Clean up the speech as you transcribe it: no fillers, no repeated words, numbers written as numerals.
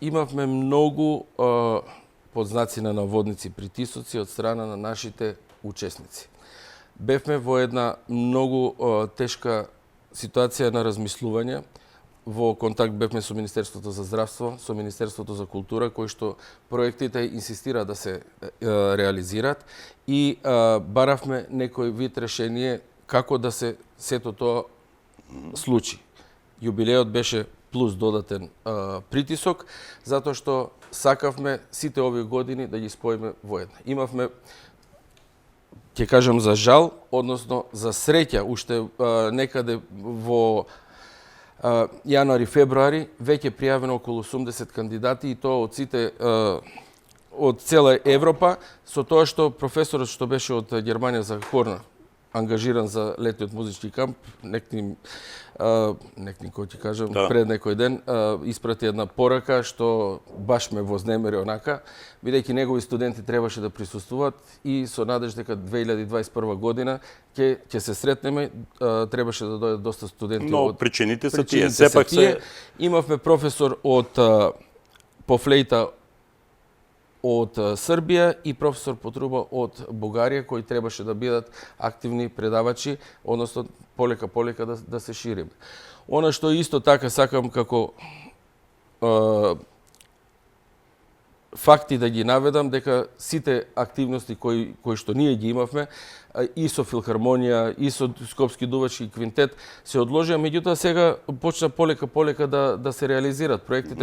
имавме многу под знаци на наводници притисоци од страна на нашите учесници. Бевме во една многу тешка ситуација на размислување. Во контакт бевме со Министерството за здравство, со Министерството за култура, кои што проектите инсистира да се реализираат и баравме некој вид решение како да се сето тоа случи. Јубилеот беше плюс додатен притисок, затоа што сакавме сите овие години да ги споиме во една. Имавме, ќе кажам за жал, односно за среќа, уште некаде во јануари-февруари веќе пријавено околу 80 кандидати и тоа од сите од цела Европа, со тоа што професорот што беше од Германија за Хорна ангажиран за летниот музички камп, некни кој ќе кажам, пред некој ден испрати една порака што баш ме вознемери онака, бидејќи негови студенти требаше да присуствуваат и со надеж дека 2021 година ќе се сретнеме, требаше да дојдат доста студенти. Но причините се тие, сепак се... Имавме професор по флейта од Србија и професор по труба од Бугарија, кои требаше да бидат активни предавачи, односно полека да се шириме. Она што исто така сакам како факти да ги наведам, дека сите активности кои што ние ги имавме, и со филхармонија, и со Скопски дувачки квинтет, се одложија, меѓутоа сега почна полека да се реализираат проектите.